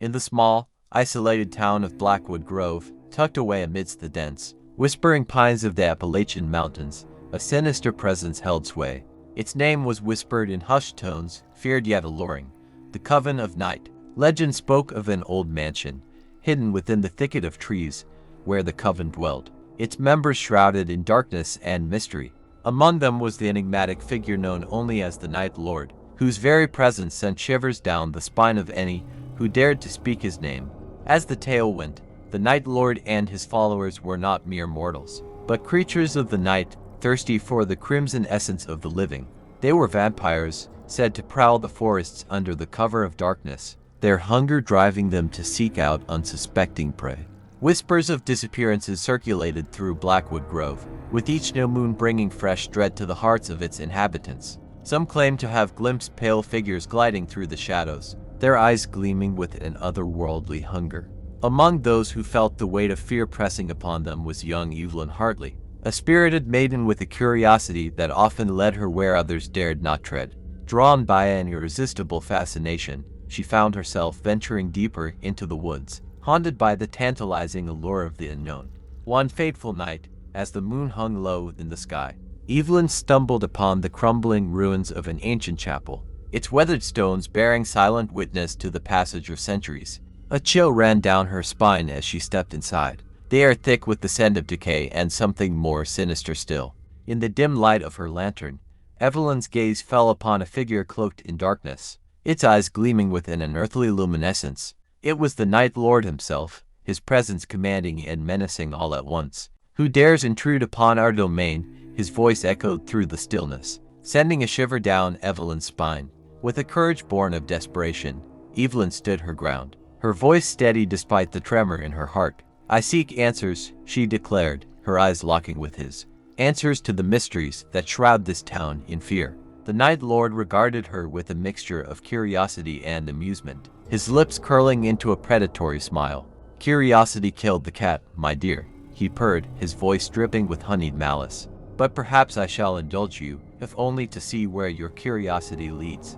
In the small, isolated town of Blackwood Grove, tucked away amidst the dense, whispering pines of the Appalachian Mountains, a sinister presence held sway. Its name was whispered in hushed tones, feared yet alluring. The Coven of Night. Legend spoke of an old mansion, hidden within the thicket of trees, where the Coven dwelled, its members shrouded in darkness and mystery. Among them was the enigmatic figure known only as the Night Lord, whose very presence sent shivers down the spine of any who dared to speak his name. As the tale went, the Night Lord and his followers were not mere mortals, but creatures of the night, thirsty for the crimson essence of the living. They were vampires, said to prowl the forests under the cover of darkness, their hunger driving them to seek out unsuspecting prey. Whispers of disappearances circulated through Blackwood Grove, with each new moon bringing fresh dread to the hearts of its inhabitants. Some claimed to have glimpsed pale figures gliding through the shadows, their eyes gleaming with an otherworldly hunger. Among those who felt the weight of fear pressing upon them was young Evelyn Hartley, a spirited maiden with a curiosity that often led her where others dared not tread. Drawn by an irresistible fascination, she found herself venturing deeper into the woods, haunted by the tantalizing allure of the unknown. One fateful night, as the moon hung low in the sky, Evelyn stumbled upon the crumbling ruins of an ancient chapel, its weathered stones bearing silent witness to the passage of centuries. A chill ran down her spine as she stepped inside, the air thick with the scent of decay and something more sinister still. In the dim light of her lantern, Evelyn's gaze fell upon a figure cloaked in darkness, its eyes gleaming with an unearthly luminescence. It was the Night Lord himself, his presence commanding and menacing all at once. "Who dares intrude upon our domain?" His voice echoed through the stillness, sending a shiver down Evelyn's spine. With a courage born of desperation, Evelyn stood her ground, her voice steady despite the tremor in her heart. "I seek answers," she declared, her eyes locking with his. "Answers to the mysteries that shroud this town in fear." The Night Lord regarded her with a mixture of curiosity and amusement, his lips curling into a predatory smile. "Curiosity killed the cat, my dear," he purred, his voice dripping with honeyed malice. "But perhaps I shall indulge you, if only to see where your curiosity leads."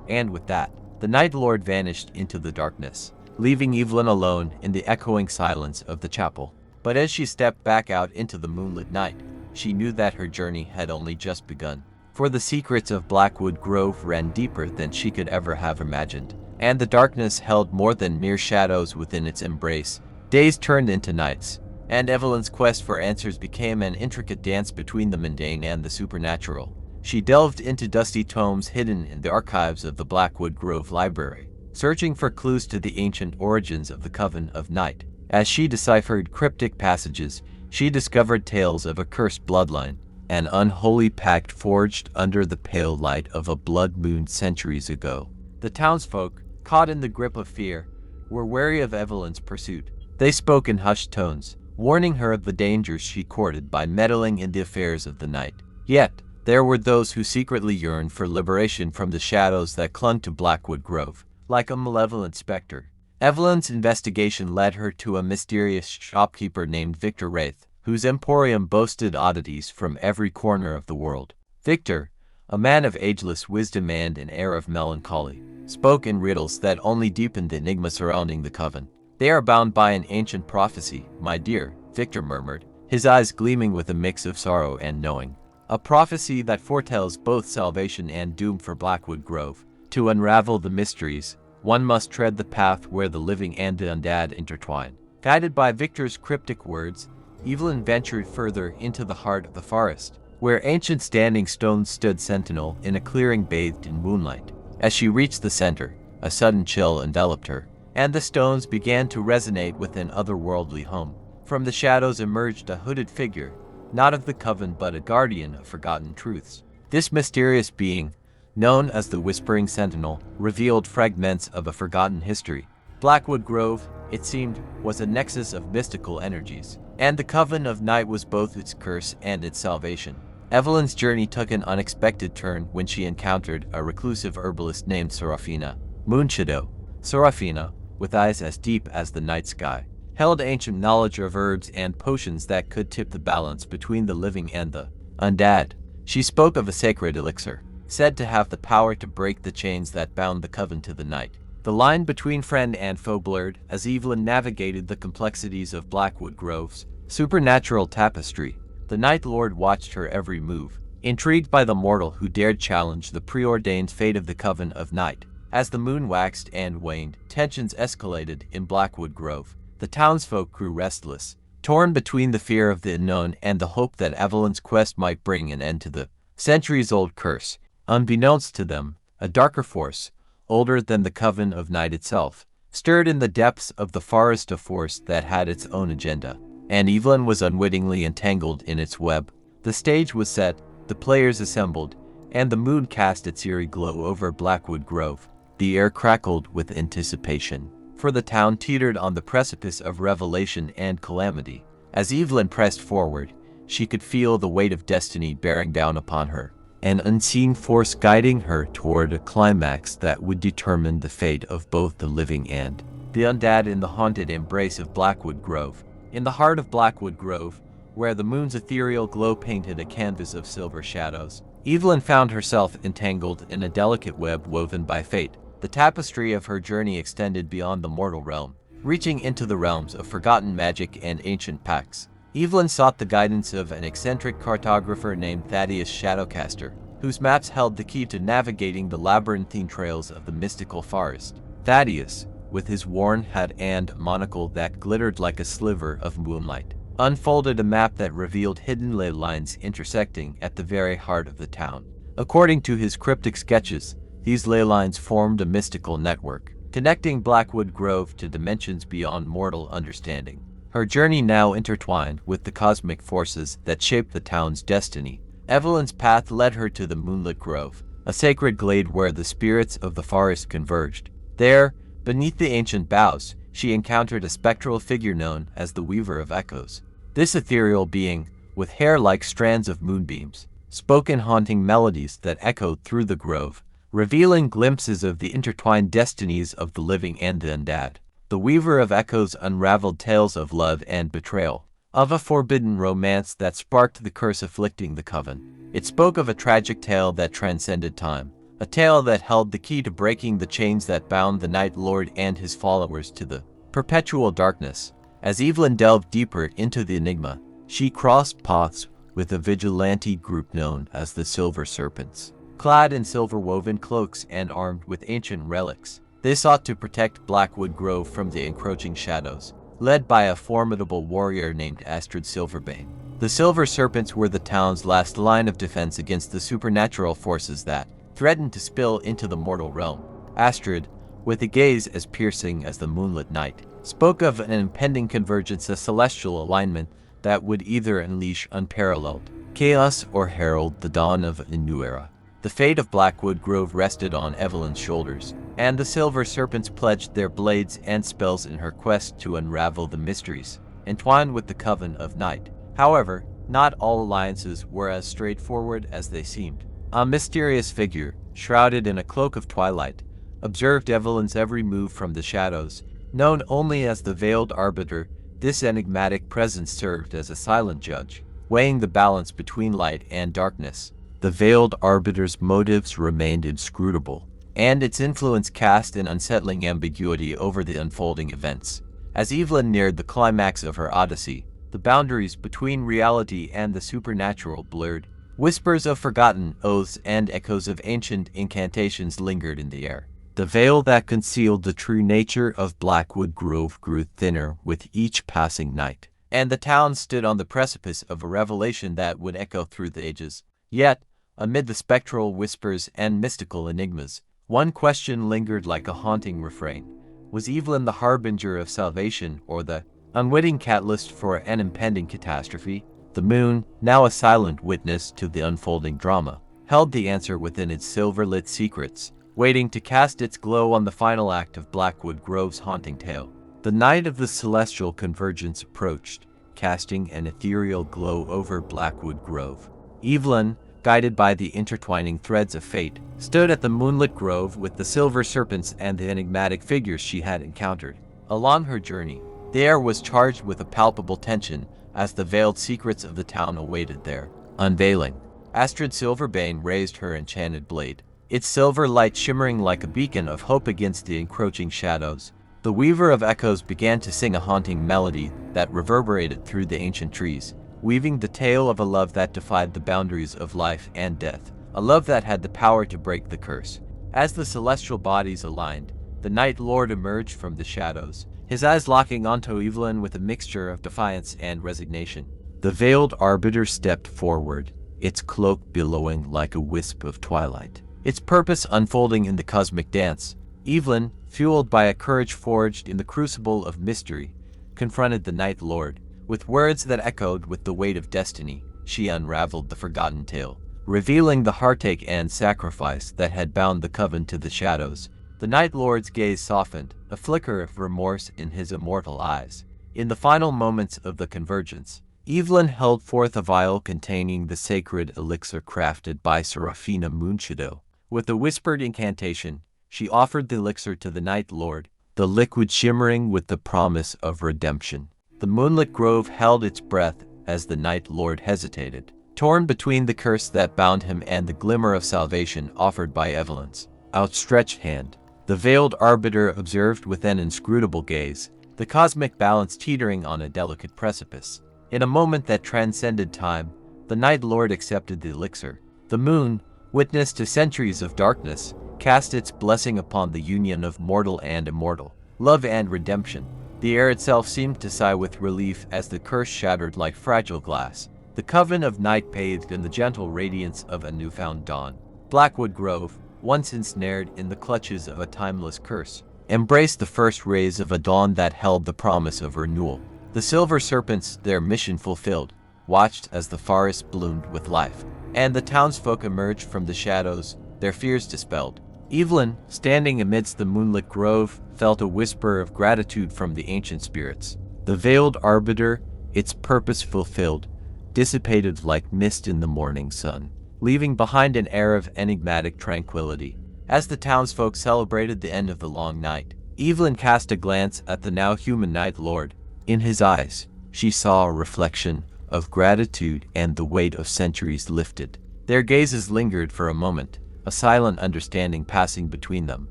And with that, the Night Lord vanished into the darkness, leaving Evelyn alone in the echoing silence of the chapel. But as she stepped back out into the moonlit night, she knew that her journey had only just begun. For the secrets of Blackwood Grove ran deeper than she could ever have imagined, and the darkness held more than mere shadows within its embrace. Days turned into nights, and Evelyn's quest for answers became an intricate dance between the mundane and the supernatural. She delved into dusty tomes hidden in the archives of the Blackwood Grove Library, searching for clues to the ancient origins of the Coven of Night. As she deciphered cryptic passages, she discovered tales of a cursed bloodline, an unholy pact forged under the pale light of a blood moon centuries ago. The townsfolk, caught in the grip of fear, were wary of Evelyn's pursuit. They spoke in hushed tones, warning her of the dangers she courted by meddling in the affairs of the night. Yet, there were those who secretly yearned for liberation from the shadows that clung to Blackwood Grove, like a malevolent specter. Evelyn's investigation led her to a mysterious shopkeeper named Victor Wraith, whose emporium boasted oddities from every corner of the world. Victor, a man of ageless wisdom and an air of melancholy, spoke in riddles that only deepened the enigma surrounding the Coven. "They are bound by an ancient prophecy, my dear," Victor murmured, his eyes gleaming with a mix of sorrow and knowing. "A prophecy that foretells both salvation and doom for Blackwood Grove. To unravel the mysteries, one must tread the path where the living and the undead intertwine." Guided by Victor's cryptic words, Evelyn ventured further into the heart of the forest, where ancient standing stones stood sentinel in a clearing bathed in moonlight. As she reached the center, a sudden chill enveloped her, and the stones began to resonate with an otherworldly hum. From the shadows emerged a hooded figure, not of the Coven but a guardian of forgotten truths. This mysterious being, known as the Whispering Sentinel, revealed fragments of a forgotten history. Blackwood Grove, it seemed, was a nexus of mystical energies, and the Coven of Night was both its curse and its salvation. Evelyn's journey took an unexpected turn when she encountered a reclusive herbalist named Serafina Moonshadow. Serafina, with eyes as deep as the night sky, held ancient knowledge of herbs and potions that could tip the balance between the living and the undead. She spoke of a sacred elixir, said to have the power to break the chains that bound the Coven to the night. The line between friend and foe blurred as Evelyn navigated the complexities of Blackwood Grove's supernatural tapestry. The Night Lord watched her every move, intrigued by the mortal who dared challenge the preordained fate of the Coven of Night. As the moon waxed and waned, tensions escalated in Blackwood Grove. The townsfolk grew restless, torn between the fear of the unknown and the hope that Evelyn's quest might bring an end to the centuries-old curse. Unbeknownst to them, a darker force, older than the Coven of Night itself, stirred in the depths of the forest, a force that had its own agenda, and Evelyn was unwittingly entangled in its web. The stage was set, the players assembled, and the moon cast its eerie glow over Blackwood Grove. The air crackled with anticipation, for the town teetered on the precipice of revelation and calamity. As Evelyn pressed forward, she could feel the weight of destiny bearing down upon her, an unseen force guiding her toward a climax that would determine the fate of both the living and the undead in the haunted embrace of Blackwood Grove. In the heart of Blackwood Grove, where the moon's ethereal glow painted a canvas of silver shadows, Evelyn found herself entangled in a delicate web woven by fate. The tapestry of her journey extended beyond the mortal realm, reaching into the realms of forgotten magic and ancient pacts. Evelyn sought the guidance of an eccentric cartographer named Thaddeus Shadowcaster, whose maps held the key to navigating the labyrinthine trails of the mystical forest. Thaddeus, with his worn hat and monocle that glittered like a sliver of moonlight, unfolded a map that revealed hidden ley lines intersecting at the very heart of the town. According to his cryptic sketches, these ley lines formed a mystical network, connecting Blackwood Grove to dimensions beyond mortal understanding. Her journey now intertwined with the cosmic forces that shaped the town's destiny. Evelyn's path led her to the moonlit grove, a sacred glade where the spirits of the forest converged. There, beneath the ancient boughs, she encountered a spectral figure known as the Weaver of Echoes. This ethereal being, with hair like strands of moonbeams, spoke in haunting melodies that echoed through the grove, revealing glimpses of the intertwined destinies of the living and the undead. The Weaver of Echoes unraveled tales of love and betrayal, of a forbidden romance that sparked the curse afflicting the Coven. It spoke of a tragic tale that transcended time, a tale that held the key to breaking the chains that bound the Night Lord and his followers to the perpetual darkness. As Evelyn delved deeper into the enigma, she crossed paths with a vigilante group known as the Silver Serpents. Clad in silver-woven cloaks and armed with ancient relics, they sought to protect Blackwood Grove from the encroaching shadows, led by a formidable warrior named Astrid Silverbane. The Silver Serpents were the town's last line of defense against the supernatural forces that threatened to spill into the mortal realm. Astrid, with a gaze as piercing as the moonlit night, spoke of an impending convergence, a celestial alignment that would either unleash unparalleled chaos or herald the dawn of a new era. The fate of Blackwood Grove rested on Evelyn's shoulders, and the Silver Serpents pledged their blades and spells in her quest to unravel the mysteries entwined with the Coven of Night. However, not all alliances were as straightforward as they seemed. A mysterious figure, shrouded in a cloak of twilight, observed Evelyn's every move from the shadows. Known only as the Veiled Arbiter, this enigmatic presence served as a silent judge, weighing the balance between light and darkness. The Veiled Arbiter's motives remained inscrutable, and its influence cast an unsettling ambiguity over the unfolding events. As Evelyn neared the climax of her odyssey, the boundaries between reality and the supernatural blurred. Whispers of forgotten oaths and echoes of ancient incantations lingered in the air. The veil that concealed the true nature of Blackwood Grove grew thinner with each passing night, and the town stood on the precipice of a revelation that would echo through the ages. Yet, amid the spectral whispers and mystical enigmas, one question lingered like a haunting refrain. Was Evelyn the harbinger of salvation or the unwitting catalyst for an impending catastrophe? The moon, now a silent witness to the unfolding drama, held the answer within its silver-lit secrets, waiting to cast its glow on the final act of Blackwood Grove's haunting tale. The night of the celestial convergence approached, casting an ethereal glow over Blackwood Grove. Evelyn, guided by the intertwining threads of fate, stood at the moonlit grove with the Silver Serpents and the enigmatic figures she had encountered. Along her journey, the air was charged with a palpable tension as the veiled secrets of the town awaited their unveiling. Astrid Silverbane raised her enchanted blade, its silver light shimmering like a beacon of hope against the encroaching shadows. The Weaver of Echoes began to sing a haunting melody that reverberated through the ancient trees, weaving the tale of a love that defied the boundaries of life and death, a love that had the power to break the curse. As the celestial bodies aligned, the Night Lord emerged from the shadows, his eyes locking onto Evelyn with a mixture of defiance and resignation. The veiled arbiter stepped forward, its cloak billowing like a wisp of twilight, its purpose unfolding in the cosmic dance. Evelyn, fueled by a courage forged in the crucible of mystery, confronted the Night Lord. With words that echoed with the weight of destiny, she unraveled the forgotten tale, revealing the heartache and sacrifice that had bound the coven to the shadows. The Night Lord's gaze softened, a flicker of remorse in his immortal eyes. In the final moments of the convergence, Evelyn held forth a vial containing the sacred elixir crafted by Serafina Moonshadow. With a whispered incantation, she offered the elixir to the Night Lord, the liquid shimmering with the promise of redemption. The moonlit grove held its breath as the Night Lord hesitated, torn between the curse that bound him and the glimmer of salvation offered by Evelyn's outstretched hand. The veiled arbiter observed with an inscrutable gaze, the cosmic balance teetering on a delicate precipice. In a moment that transcended time, the Night Lord accepted the elixir. The moon, witness to centuries of darkness, cast its blessing upon the union of mortal and immortal, love and redemption. The air itself seemed to sigh with relief as the curse shattered like fragile glass. The coven of night bathed in the gentle radiance of a newfound dawn. Blackwood Grove, once ensnared in the clutches of a timeless curse, embraced the first rays of a dawn that held the promise of renewal. The silver serpents, their mission fulfilled, watched as the forest bloomed with life, and the townsfolk emerged from the shadows, their fears dispelled. Evelyn, standing amidst the moonlit grove, felt a whisper of gratitude from the ancient spirits. The veiled arbiter, its purpose fulfilled, dissipated like mist in the morning sun, leaving behind an air of enigmatic tranquility. As the townsfolk celebrated the end of the long night, Evelyn cast a glance at the now human Night Lord. In his eyes, she saw a reflection of gratitude and the weight of centuries lifted. Their gazes lingered for a moment, a silent understanding passing between them.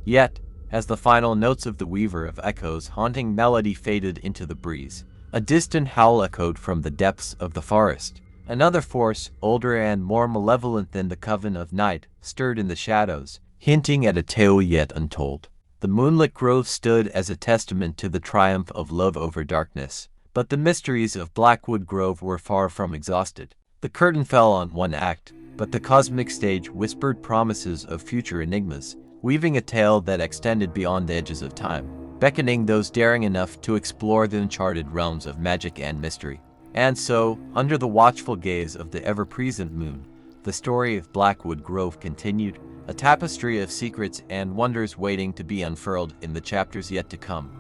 Yet, as the final notes of the Weaver of Echoes' haunting melody faded into the breeze, a distant howl echoed from the depths of the forest. Another force, older and more malevolent than the Coven of Night, stirred in the shadows, hinting at a tale yet untold. The moonlit grove stood as a testament to the triumph of love over darkness, but the mysteries of Blackwood Grove were far from exhausted. The curtain fell on one act, but the cosmic stage whispered promises of future enigmas, weaving a tale that extended beyond the edges of time, beckoning those daring enough to explore the uncharted realms of magic and mystery. And so, under the watchful gaze of the ever-present moon, the story of Blackwood Grove continued, a tapestry of secrets and wonders waiting to be unfurled in the chapters yet to come.